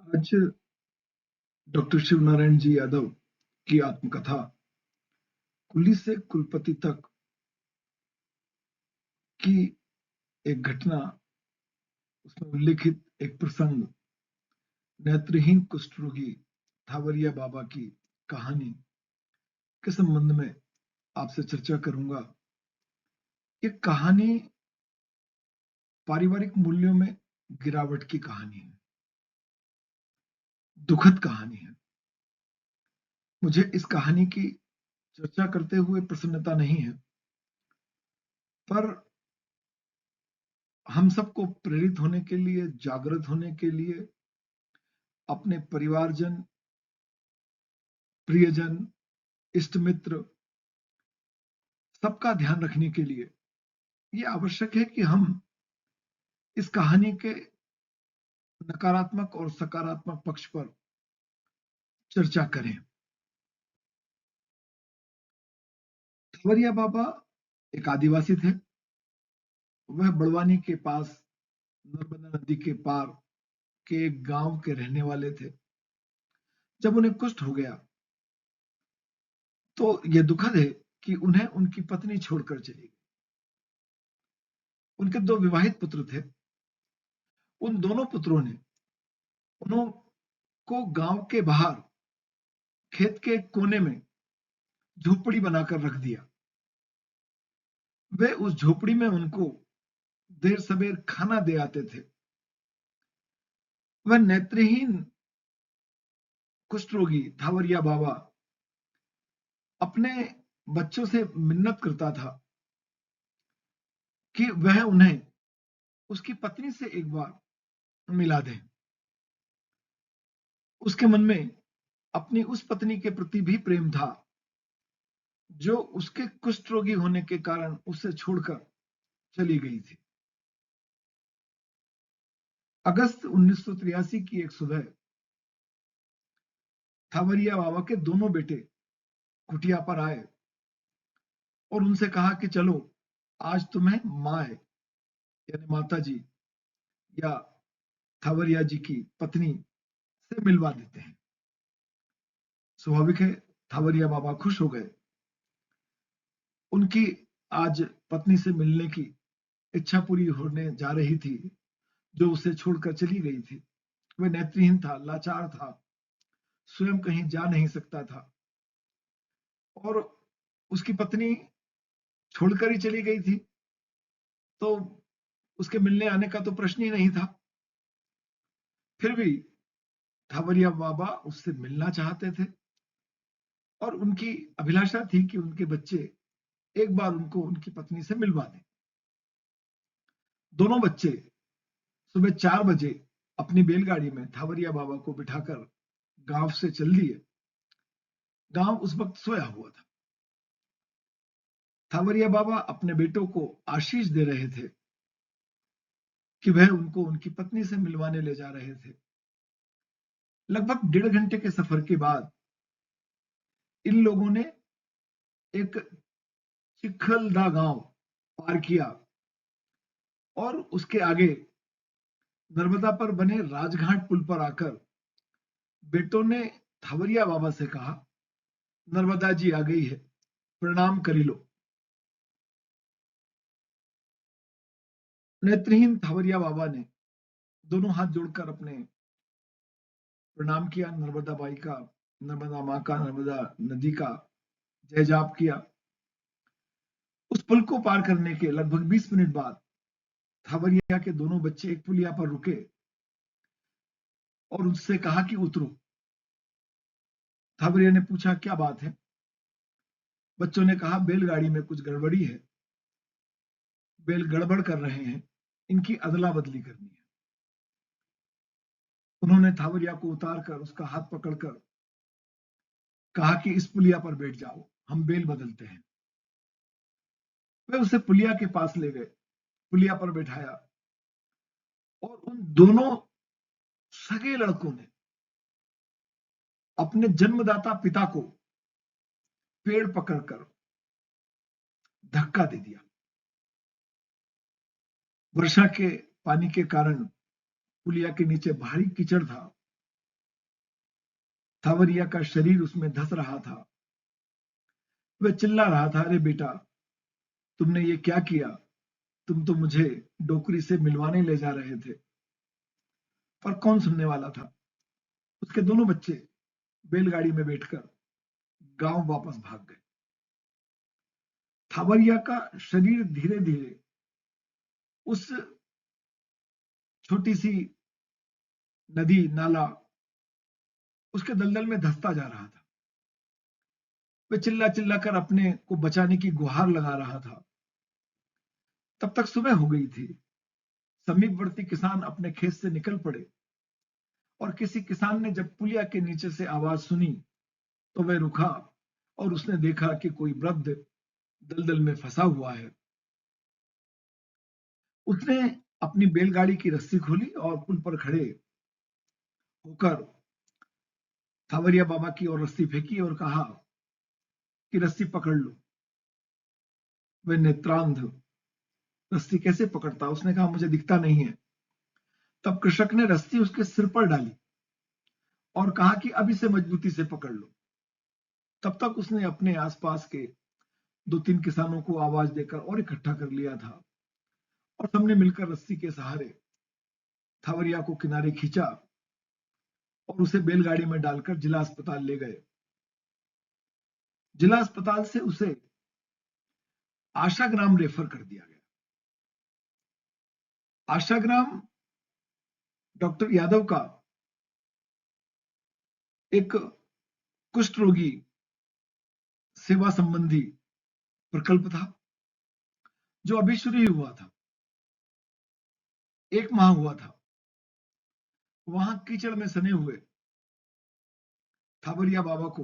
आज डॉक्टर शिवनारायण जी यादव की आत्मकथा कुली से कुलपति तक की एक घटना, उसमें उल्लेखित एक प्रसंग, नेत्रहीन कुष्ठ रोगी थावरिया बाबा की कहानी के संबंध में आपसे चर्चा करूंगा। ये कहानी पारिवारिक मूल्यों में गिरावट की कहानी है, दुखद कहानी है। मुझे इस कहानी की चर्चा करते हुए प्रसन्नता नहीं है, पर हम सबको प्रेरित होने के लिए, जागृत होने के लिए, अपने परिवारजन, प्रियजन, इष्ट मित्र, सबका ध्यान रखने के लिए ये आवश्यक है कि हम इस कहानी के नकारात्मक और सकारात्मक पक्ष पर चर्चा करें। थावरिया बाबा एक आदिवासी थे। वह बड़वानी के पास नर्मदा नदी के पार के एक गांव के रहने वाले थे। जब उन्हें कुष्ठ हो गया तो यह दुखद है कि उन्हें उनकी पत्नी छोड़कर चली गई। उनके दो विवाहित पुत्र थे। उन दोनों पुत्रों ने उनको गांव के बाहर खेत के कोने में झोपड़ी बनाकर रख दिया। वे उस झोपड़ी में उनको देर सबेर खाना दे आते थे। वह नेत्रहीन कुष्ठ रोगी थावरिया बाबा अपने बच्चों से मिन्नत करता था कि वह उन्हें उसकी पत्नी से एक बार मिला दें। उसके मन में अपनी उस पत्नी के प्रति भी प्रेम था जो उसके कुष्ठ रोगी होने के कारण उसे छोड़कर चली गई थी। अगस्त 1983 की एक सुबह थावरिया बाबा के दोनों बेटे कुटिया पर आए और उनसे कहा कि चलो, आज तुम्हें माँ यानी माता जी या थावरिया जी की पत्नी से मिलवा देते हैं। स्वाभाविक है, थावरिया बाबा खुश हो गए। उनकी आज पत्नी से मिलने की इच्छा पूरी होने जा रही थी, जो उसे छोड़कर चली गई थी। वह नेत्रहीन था, लाचार था, स्वयं कहीं जा नहीं सकता था और उसकी पत्नी छोड़कर ही चली गई थी, तो उसके मिलने आने का तो प्रश्न ही नहीं था। फिर भी थावरिया बाबा उससे मिलना चाहते थे और उनकी अभिलाषा थी कि उनके बच्चे एक बार उनको उनकी पत्नी से मिलवा दें। दोनों बच्चे सुबह 4 बजे अपनी बैलगाड़ी में थावरिया बाबा को बिठाकर गांव से चल दिए। गांव उस वक्त सोया हुआ था। थावरिया बाबा अपने बेटों को आशीष दे रहे थे कि वह उनको उनकी पत्नी से मिलवाने ले जा रहे थे। लगभग 1.5 घंटे के सफर के बाद इन लोगों ने एक चिखलदा गांव पार किया और उसके आगे नर्मदा पर बने राजघाट पुल पर आकर बेटों ने थावरिया बाबा से कहा, नर्मदा जी आ गई है, प्रणाम करी लो। नेत्रहीन थावरिया बाबा ने दोनों हाथ जोड़कर अपने प्रणाम किया, नर्मदा बाई का, नर्मदा माँ का, नर्मदा नदी का जय जाप किया। उस पुल को पार करने के लगभग 20 मिनट बाद थावरिया के दोनों बच्चे एक पुलिया पर रुके और उससे कहा कि उतरो। थावरिया ने पूछा, क्या बात है? बच्चों ने कहा, बैलगाड़ी में कुछ गड़बड़ी है, बैल गड़बड़ कर रहे हैं, इनकी अदला बदली करनी है। उन्होंने थावरिया को उतार कर उसका हाथ पकड़कर कहा कि इस पुलिया पर बैठ जाओ, हम बैल बदलते हैं। वे उसे पुलिया के पास ले गए, पुलिया पर बैठाया और उन दोनों सगे लड़कों ने अपने जन्मदाता पिता को पेड़ पकड़कर धक्का दे दिया। वर्षा के पानी के कारण पुलिया के नीचे भारी कीचड़ था थावरिया का शरीर उसमें धस रहा था। वह चिल्ला रहा था, अरे बेटा, तुमने ये क्या किया? तुम तो मुझे डोकरी से मिलवाने ले जा रहे थे। पर कौन सुनने वाला था? उसके दोनों बच्चे बैलगाड़ी में बैठकर गांव वापस भाग गए। थावरिया का शरीर धीरे धीरे उस छोटी सी नदी नाला उसके दलदल में धंसता जा रहा था। वह चिल्ला चिल्ला कर अपने को बचाने की गुहार लगा रहा था। तब तक सुबह हो गई थी। समीपवर्ती किसान अपने खेत से निकल पड़े और किसी किसान ने जब पुलिया के नीचे से आवाज सुनी तो वह रुका और उसने देखा कि कोई वृद्ध दलदल में फंसा हुआ है। उसने अपनी बैलगाड़ी की रस्सी खोली और पुल पर खड़े होकर थावरिया बाबा की ओर रस्सी फेंकी और कहा कि रस्सी पकड़ लो। वह नेत्रांध रस्सी कैसे पकड़ता? उसने कहा, मुझे दिखता नहीं है। तब कृषक ने रस्सी उसके सिर पर डाली और कहा कि अब इसे मजबूती से पकड़ लो। तब तक उसने अपने आसपास के 2-3 किसानों को आवाज देकर और इकट्ठा कर लिया था और सबने मिलकर रस्सी के सहारे थावरिया को किनारे खींचा और उसे बैलगाड़ी में डालकर जिला अस्पताल ले गए। जिला अस्पताल से उसे आशाग्राम रेफर कर दिया गया। आशाग्राम डॉक्टर यादव का एक कुष्ठ रोगी सेवा संबंधी प्रकल्प था जो अभी शुरू ही हुआ था। 1 माह हुआ था। वहां कीचड़ में सने हुए थावरिया बाबा को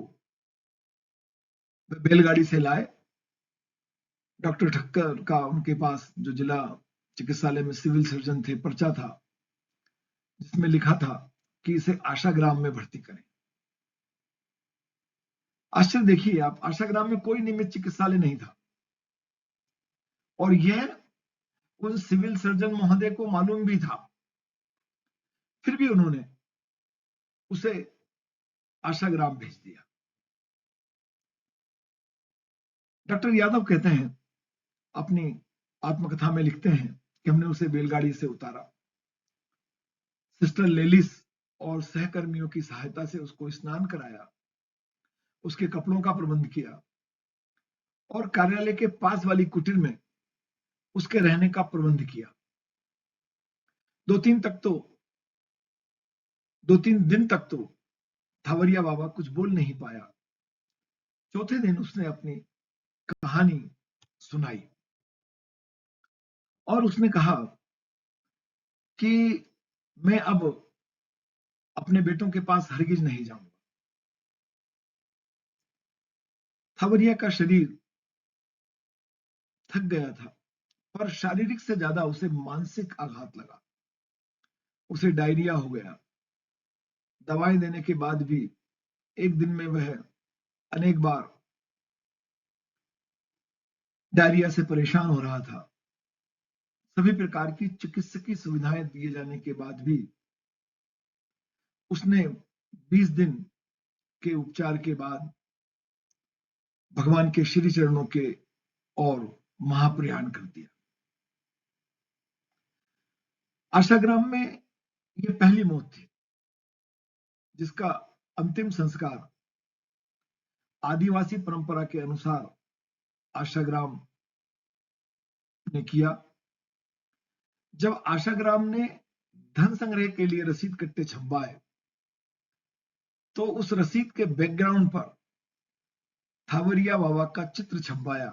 बैलगाड़ी से लाए। डॉक्टर ठक्कर का उनके पास जो जिला चिकित्सालय में सिविल सर्जन थे, पर्चा था जिसमें लिखा था कि इसे आशाग्राम में भर्ती करें। आश्चर्य देखिए आप, आशाग्राम में कोई नियमित चिकित्सालय नहीं था और यह उस सिविल सर्जन महोदय को मालूम भी था। फिर भी उन्होंने उसे आशाग्राम भेज दिया। डॉक्टर यादव कहते हैं, अपनी आत्मकथा में लिखते हैं कि हमने उसे बैलगाड़ी से उतारा। सिस्टर लेलिस और सहकर्मियों की सहायता से उसको स्नान कराया, उसके कपड़ों का प्रबंध किया और कार्यालय के पास वाली कुटीर में उसके रहने का प्रबंध किया। 2-3 दिन तक तो थावरिया बाबा कुछ बोल नहीं पाया। चौथे दिन उसने अपनी कहानी सुनाई और उसने कहा कि मैं अब अपने बेटों के पास हरगिज नहीं जाऊंगा। थावरिया का शरीर थक गया था, पर शारीरिक से ज्यादा उसे मानसिक आघात लगा। उसे डायरिया हो गया। दवाई देने के बाद भी एक दिन में वह अनेक बार डायरिया से परेशान हो रहा था। सभी प्रकार की चिकित्सकीय सुविधाएं दिए जाने के बाद भी उसने 20 दिन के उपचार के बाद भगवान के श्री चरणों के और महाप्रयाण कर दिया। आशाग्राम में यह पहली मौत थी जिसका अंतिम संस्कार आदिवासी परंपरा के अनुसार आशाग्राम ने किया। जब आशाग्राम ने धन संग्रह के लिए रसीद कट्टे छपवाए तो उस रसीद के बैकग्राउंड पर थावरिया बाबा का चित्र छपवाया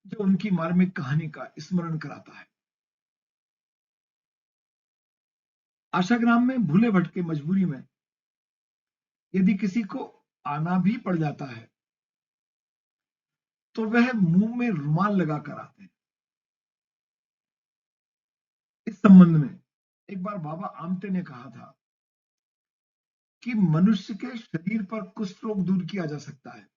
जो उनकी मार्मिक कहानी का स्मरण कराता है। आशाग्राम में भूले भटके मजबूरी में यदि किसी को आना भी पड़ जाता है तो वह मुंह में रुमाल लगाकर आते हैं। इस संबंध में एक बार बाबा आमटे ने कहा था कि मनुष्य के शरीर पर कुष्ठ रोग दूर किया जा सकता है,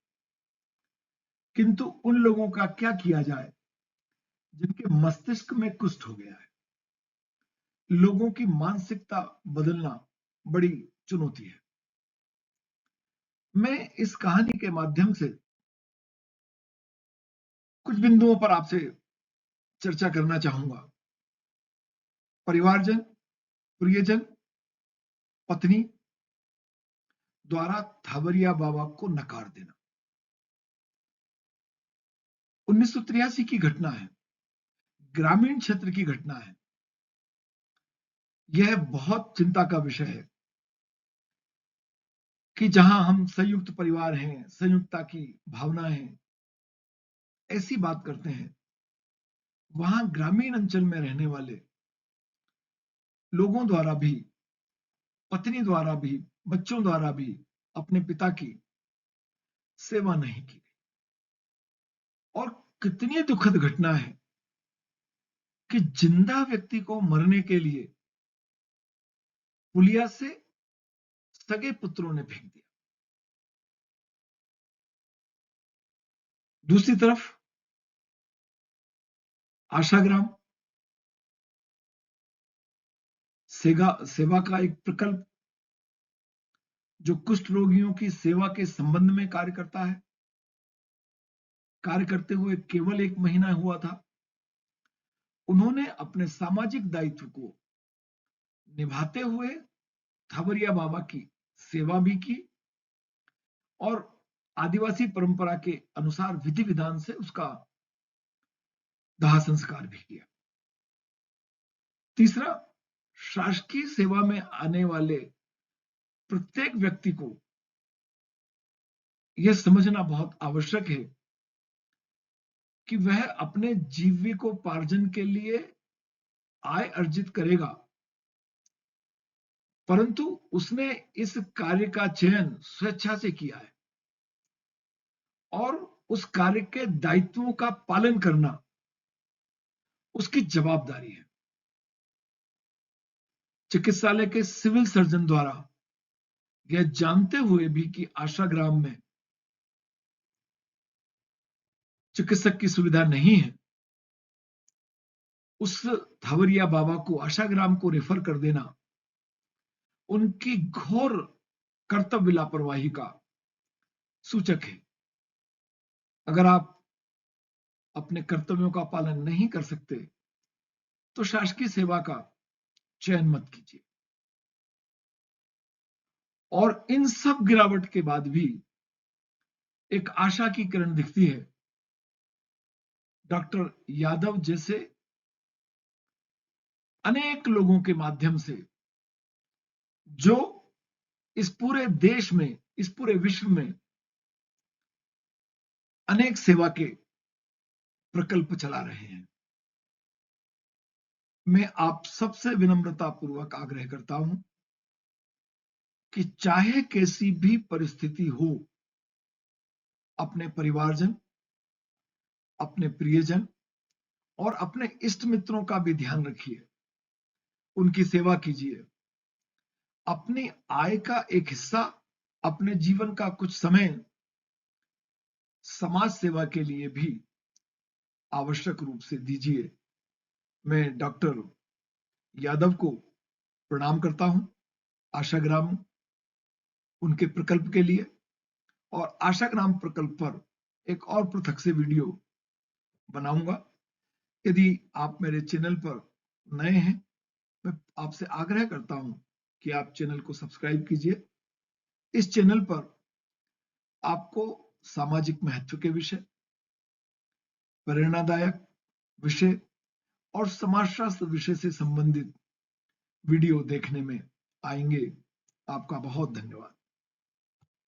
किंतु उन लोगों का क्या किया जाए जिनके मस्तिष्क में कुष्ठ हो गया है। लोगों की मानसिकता बदलना बड़ी चुनौती है। मैं इस कहानी के माध्यम से कुछ बिंदुओं पर आपसे चर्चा करना चाहूंगा। परिवारजन, प्रियजन, पत्नी द्वारा थावरिया बाबा को नकार देना। 1983 की घटना है, ग्रामीण क्षेत्र की घटना है। यह बहुत चिंता का विषय है कि जहां हम संयुक्त परिवार हैं, संयुक्तता की भावना है, ऐसी बात करते हैं, वहां ग्रामीण अंचल में रहने वाले लोगों द्वारा भी, पत्नी द्वारा भी, बच्चों द्वारा भी अपने पिता की सेवा नहीं की गई। और कितनी दुखद घटना है कि जिंदा व्यक्ति को मरने के लिए पुलिया से सगे पुत्रों ने फेंक दिया। दूसरी तरफ आशाग्राम सेवा का एक प्रकल्प जो कुष्ठ रोगियों की सेवा के संबंध में कार्य करता है। कार्य करते हुए केवल 1 महीना हुआ था। उन्होंने अपने सामाजिक दायित्व को निभाते हुए थावरिया बाबा की सेवा भी की और आदिवासी परंपरा के अनुसार विधि विधान से उसका दाह संस्कार भी किया। तीसरा, शासकीय सेवा में आने वाले प्रत्येक व्यक्ति को यह समझना बहुत आवश्यक है कि वह अपने जीविकोपार्जन के लिए आय अर्जित करेगा, परंतु उसने इस कार्य का चयन स्वेच्छा से किया है और उस कार्य के दायित्वों का पालन करना उसकी जवाबदारी है। चिकित्सालय के सिविल सर्जन द्वारा यह जानते हुए भी कि आशाग्राम में चिकित्सक की सुविधा नहीं है, उस थावरिया बाबा को आशाग्राम को रेफर कर देना उनकी घोर कर्तव्य लापरवाही का सूचक है। अगर आप अपने कर्तव्यों का पालन नहीं कर सकते तो शासकीय सेवा का चयन मत कीजिए। और इन सब गिरावट के बाद भी एक आशा की किरण दिखती है। डॉक्टर यादव जैसे अनेक लोगों के माध्यम से जो इस पूरे देश में, इस पूरे विश्व में अनेक सेवा के प्रकल्प चला रहे हैं। मैं आप सबसे विनम्रता पूर्वक आग्रह करता हूं कि चाहे कैसी भी परिस्थिति हो, अपने परिवारजन, अपने प्रियजन और अपने इष्ट मित्रों का भी ध्यान रखिए, उनकी सेवा कीजिए। अपनी आय का एक हिस्सा, अपने जीवन का कुछ समय समाज सेवा के लिए भी आवश्यक रूप से दीजिए। मैं डॉक्टर यादव को प्रणाम करता हूं, आशाग्राम उनके प्रकल्प के लिए, और आशाग्राम प्रकल्प पर एक और पृथक से वीडियो बनाऊंगा। यदि आप मेरे चैनल पर नए हैं, मैं आपसे आग्रह करता हूं कि आप चैनल को सब्सक्राइब कीजिए। इस चैनल पर आपको सामाजिक महत्व के विषय, प्रेरणादायक विषय और समाजशास्त्र विषय से संबंधित वीडियो देखने में आएंगे। आपका बहुत धन्यवाद।